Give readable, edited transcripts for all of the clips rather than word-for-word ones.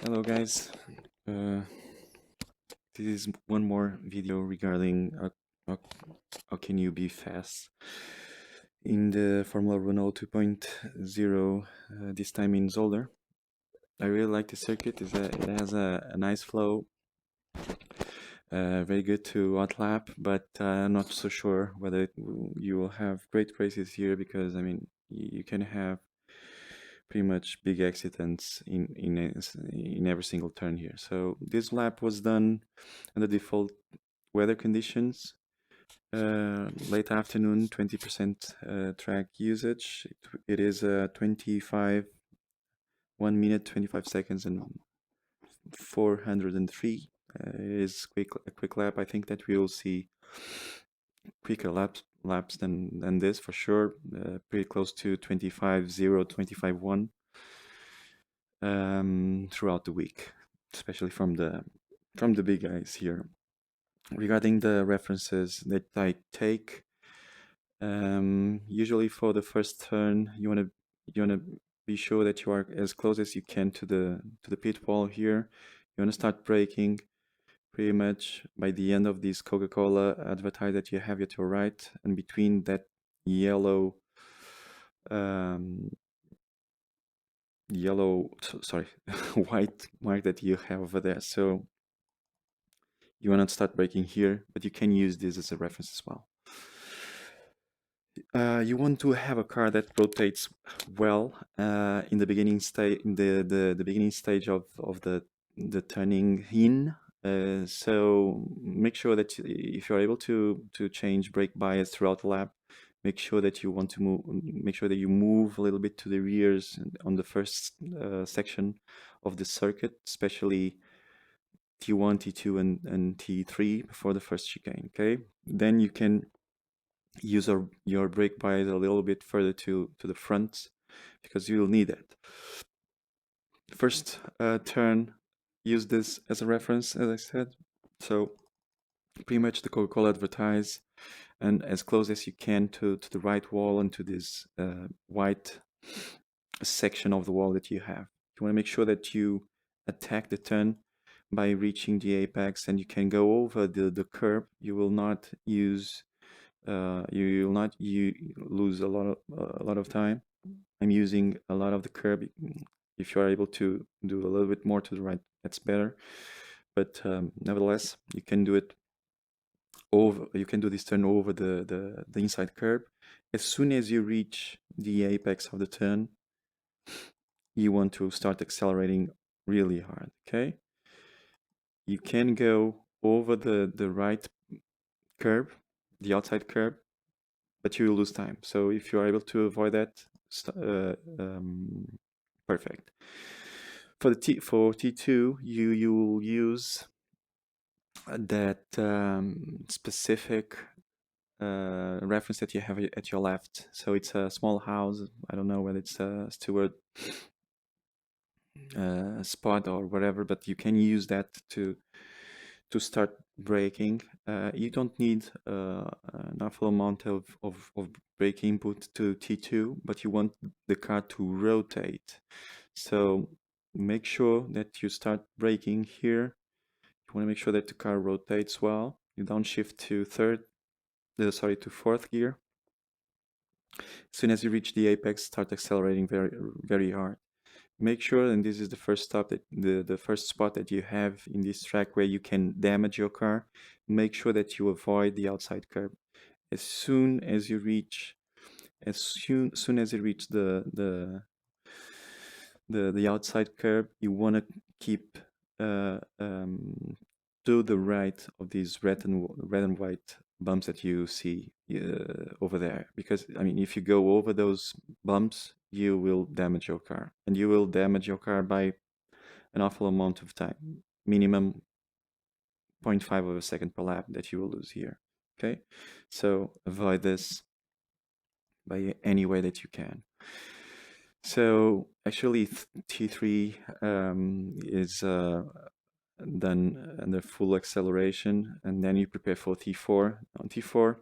Hello guys, uh, this is one more video regarding how, how can you be fast in the Formula Renault 2.0, this time in Zolder. I really like the circuit. It has a nice flow, very good to outlap, but I'm not so sure whether you will have great races here because I mean you can have pretty much big accidents in every single turn here. So this lap was done under default weather conditions. Late afternoon, 20% track usage. It is 1 minute 25 seconds and 403. Is a quick lap. I think that we will see quicker laps than this for sure. Pretty close to 25.0, 25.1 throughout the week, especially from the big guys here. Regarding the references that I take, usually for the first turn, you wanna be sure that you are as close as you can to the pit wall here. You wanna start braking pretty much by the end of this Coca-Cola advertise that you have at your right, and between that yellow um, sorry, white mark that you have over there. So you want to start braking here, but you can use this as a reference as well. You want to have a car that rotates well in the beginning stage, in the beginning stage of the turning in. So make sure that if you're able to change brake bias throughout the lap, make sure that you want to move. Make sure that you move a little bit to the rears on the first section of the circuit, especially T1, T2, and T3 before the first chicane. Okay, then you can use your brake bias a little bit further to the front because you will need it. First turn, use this as a reference, as I said. So pretty much the Coca-Cola advertise and as close as you can to the right wall and to this white section of the wall that you have. You want to make sure that you attack the turn by reaching the apex, and you can go over the curb. You will not use you will not lose a lot of time. I'm using a lot of the curb. If you are able to do a little bit more to the right, that's better. But nevertheless, you can do it over. You can do this turn over the inside curb. As soon as you reach the apex of the turn, you want to start accelerating really hard. Okay, you can go over the right curb, the outside curb, but you will lose time. So if you are able to avoid that, perfect. For T2, you will use that specific reference that you have at your left. So it's a small house. I don't know whether it's a steward spot or whatever, but you can use that to start braking. You don't need an awful amount of brake input to T2, but you want the car to rotate. So make sure that you start braking here. You want to make sure that the car rotates well. You downshift to to fourth gear. As soon as you reach the apex, start accelerating very hard. Make sure, and this is the first stop that the first spot that you have in this track where you can damage your car. Make sure that you avoid the outside curb. As soon as you reach, soon as you reach the outside curb, you want to keep to the right of these red and white bumps that you see over there. Because I mean, if you go over those bumps, you will damage your car, and you will damage your car by an awful amount of time, minimum 0.5 of a second per lap that you will lose here. Okay, so avoid this by any way that you can. So actually, T3 is done under full acceleration, and then you prepare for T4. On T4,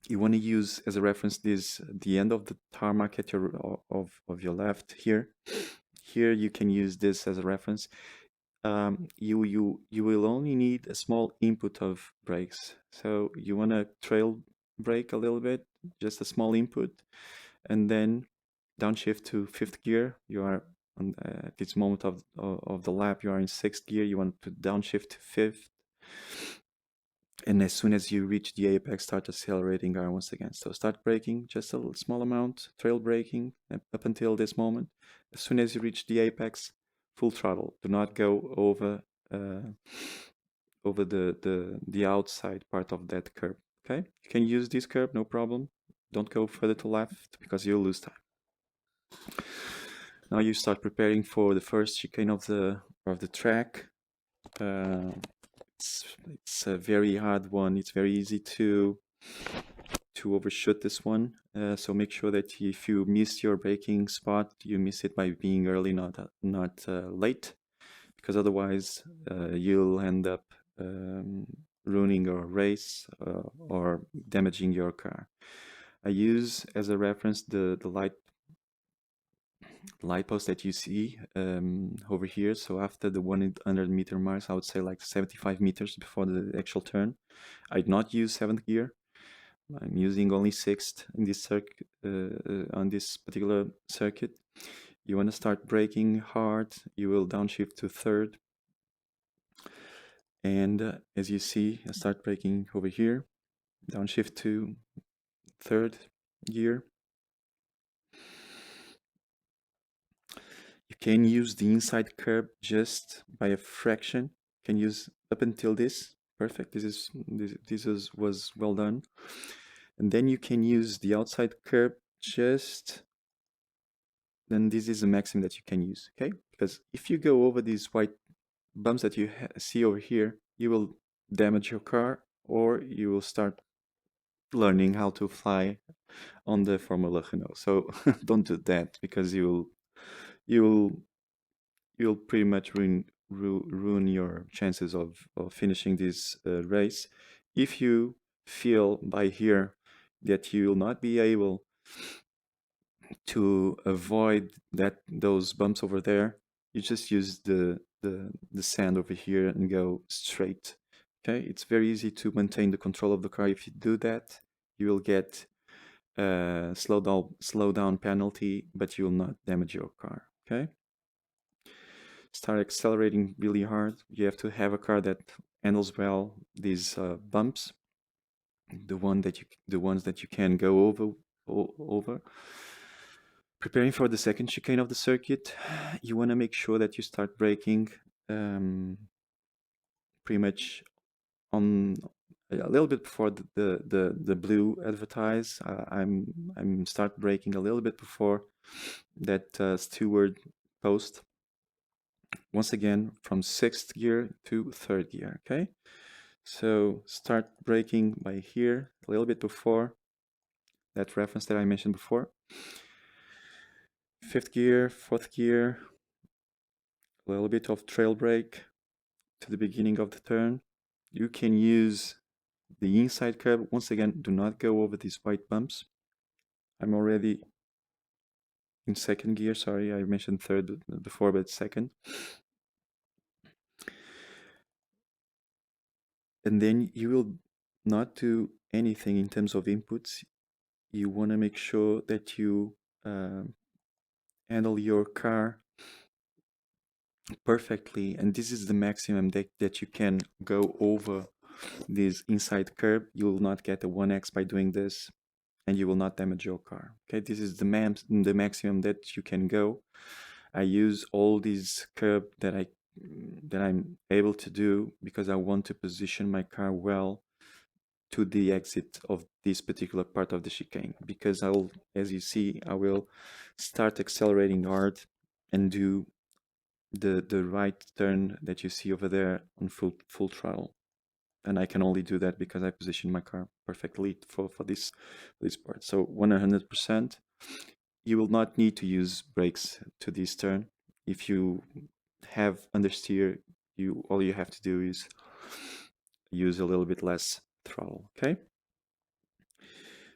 you want to use as a reference the end of the tarmac at your of your left here. here you can use this as a reference. You will only need a small input of brakes. So you want to trail brake a little bit, just a small input, and then downshift to fifth gear. You are on, at this moment of the lap, you are in sixth gear. You want to downshift to fifth, and as soon as you reach the apex, start accelerating once again. So start braking, just a small amount, trail braking up until this moment. As soon as you reach the apex, full throttle. Do not go over over the outside part of that curb. Okay, you can use this curb, no problem. Don't go further to left because you'll lose time. Now you start preparing for the first chicane of the track. Uh, it's a very hard one. It's very easy to overshoot this one. So make sure that if you miss your braking spot, you miss it by being early, not late, because otherwise you'll end up ruining your race or damaging your car. I use as a reference the light post that you see over here. So after the 100-meter marks, I would say like 75 meters before the actual turn. I'd not use seventh gear. I'm using only sixth in this circuit, on this particular circuit. You want to start braking hard. You will downshift to third. And as you see, I start braking over here. Downshift to third gear. You can use the inside curb just by a fraction. You can use up until this. Perfect. This was well done. And then you can use the outside curb just. Then this is the maximum that you can use. Okay, because if you go over these white bumps that you see over here, you will damage your car, or you will start learning how to fly on the Formula Renault. So don't do that, because you'll pretty much ruin your chances of finishing this race. If you feel by here that you will not be able to avoid those bumps over there, you just use the sand over here and go straight. Okay, it's very easy to maintain the control of the car. If you do that, you will get slow down penalty, but you will not damage your car. Okay, start accelerating really hard. You have to have a car that handles well these bumps, the ones that you can go over. Preparing for the second chicane of the circuit, you want to make sure that you start braking pretty much on a little bit before the blue advertise. I'm start braking a little bit before that steward post. Once again, from sixth gear to third gear. Okay, so start braking by here a little bit before that reference that I mentioned before. Fifth gear, fourth gear, a little bit of trail brake to the beginning of the turn. You can use the inside curb. Once again, do not go over these white bumps. I'm already in second gear. Sorry, I mentioned third before, but second. And then you will not do anything in terms of inputs. You want to make sure that you handle your car perfectly, and this is the maximum that you can go over this inside curb. You will not get a 1x by doing this, and you will not damage your car. Okay, this is the maximum that you can go. I use all these curb that I'm able to do because I want to position my car well to the exit of this particular part of the chicane, because as you see, I will start accelerating hard and do the right turn that you see over there on full throttle. And I can only do that because I position my car perfectly for this part. So 100%, you will not need to use brakes to this turn. If you have understeer, all you have to do is use a little bit less throttle. Okay.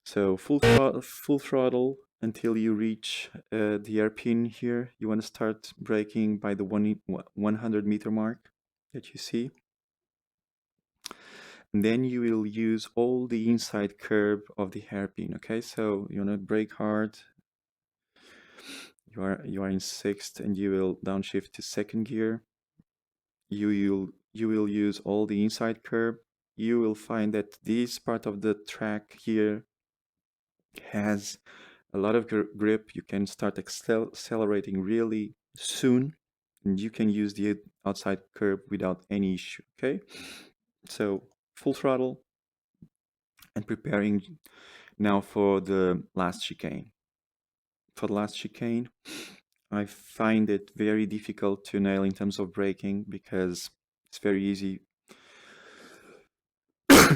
So full throttle, until you reach the hairpin here. You want to start braking by the 100-meter mark that you see. And then you will use all the inside curve of the hairpin. Okay, so you want to brake hard. You are in sixth, and you will downshift to second gear. You will use all the inside curve. You will find that this part of the track here has a lot of grip. You can start accelerating really soon, and you can use the outside curve without any issue. Okay, so full throttle and preparing now for the last chicane. For the last chicane, I find it very difficult to nail in terms of braking because it's very easy.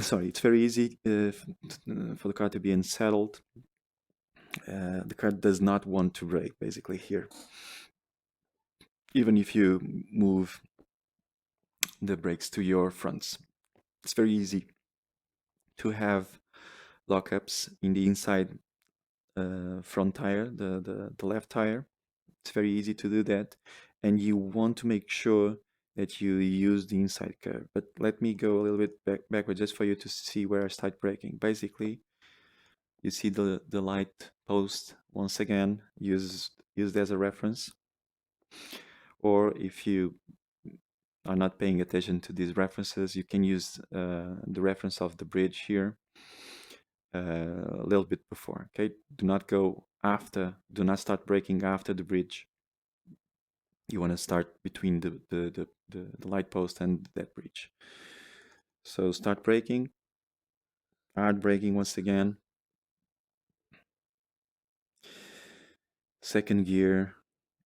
Sorry, it's very easy for the car to be unsettled. The car does not want to brake basically here, even if you move the brakes to your fronts. It's very easy to have lockups in the inside front tire, the left tire. It's very easy to do that, and you want to make sure that you use the inside curve. But let me go a little bit backward just for you to see where I start braking. Basically, you see the light post once again used as a reference, or if you are not paying attention to these references, you can use the reference of the bridge here a little bit before. Okay, do not go after, do not start braking after the bridge. You want to start between the light post and that bridge. So start braking, hard braking once again. Second gear,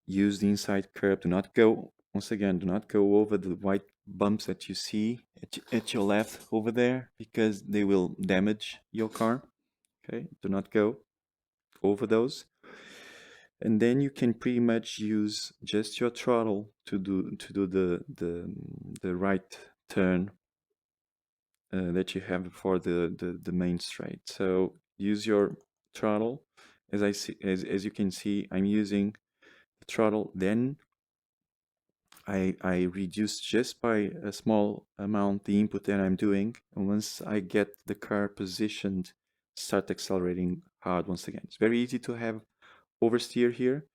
use the inside curve. Do not go, once again, do not go over the white bumps that you see at your left over there, because they will damage your car. Okay, do not go over those. And then you can pretty much use just your throttle to do the right turn that you have for the main straight. So use your throttle. As you can see, I'm using the throttle. Then I reduce just by a small amount the input that I'm doing, and once I get the car positioned, start accelerating hard once again. It's very easy to have oversteer here.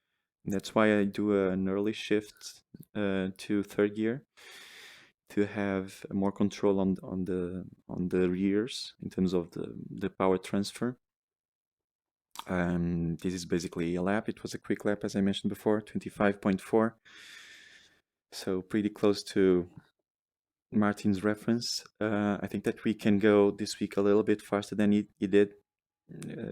That's why I do an early shift to third gear to have more control on the rears in terms of the power transfer. This is basically a lap. It was a quick lap, as I mentioned before, 25.4. So pretty close to Martin's reference. I think that we can go this week a little bit faster than he did.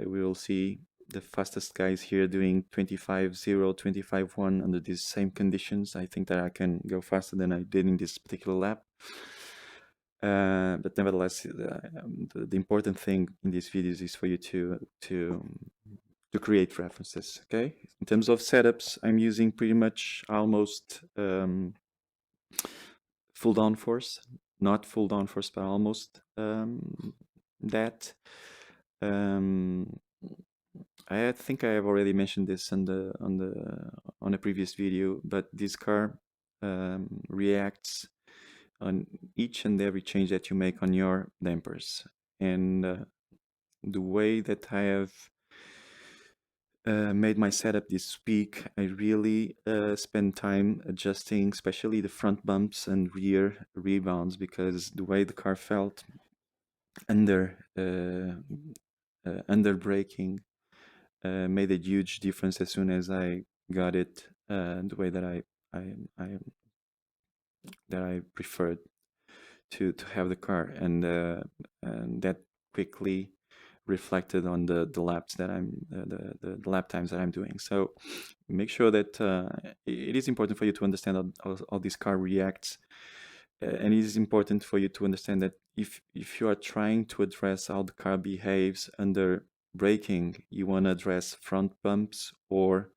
We will see the fastest guys here doing 25.0, 25.1 under these same conditions. I think that I can go faster than I did in this particular lap. But nevertheless, the important thing in these videos is for you to create references. Okay. In terms of setups, I'm using pretty much almost full downforce, not full downforce, but almost that. I think I have already mentioned this on a previous video, but this car reacts on each and every change that you make on your dampers, and the way that I have made my setup this week, I really spend time adjusting, especially the front bumps and rear rebounds, because the way the car felt under braking made a huge difference as soon as I got it the way that I preferred to have the car, and that quickly reflected on the laps that the lap times that I'm doing. So make sure that it is important for you to understand how this car reacts, and it is important for you to understand that if you are trying to address how the car behaves under braking, you want to address front bumps or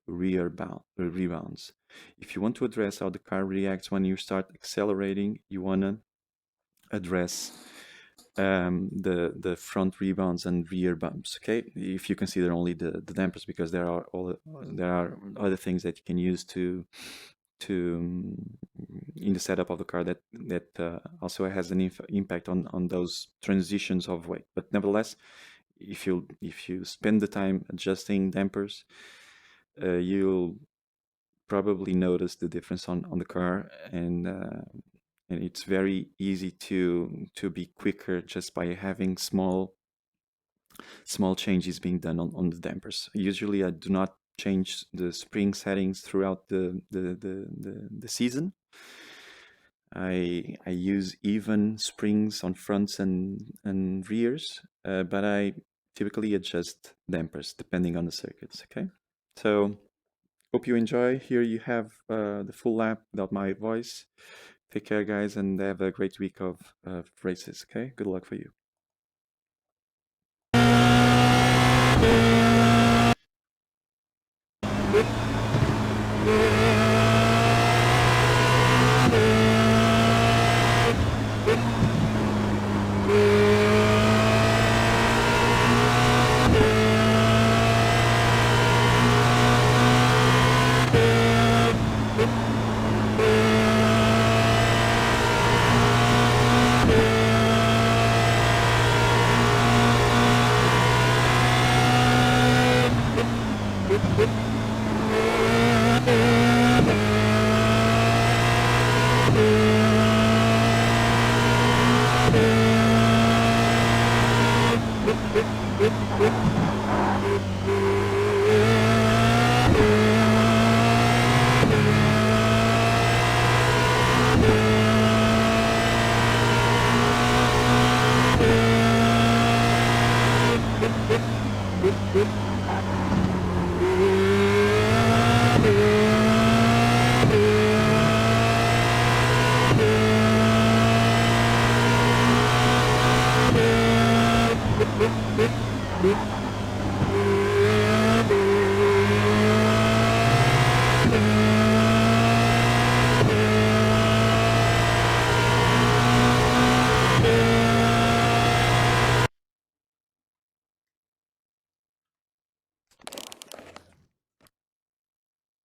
rear rebounds. If you want to address how the car reacts when you start accelerating, you want to address the front rebounds and rear bumps. Okay, if you consider only the dampers, because there are other things that you can use to in the setup of the car that also has an impact on those transitions of weight. But nevertheless, if you spend the time adjusting dampers, you'll probably notice the difference on the car, and it's very easy to be quicker just by having small changes being done on the dampers. Usually I do not change the spring settings throughout the season. I use even springs on fronts and rears, but I typically adjust dampers depending on the circuits. Okay, so hope you enjoy. Here you have the full lap without my voice. Take care, guys, and have a great week of races. Okay, good luck for you.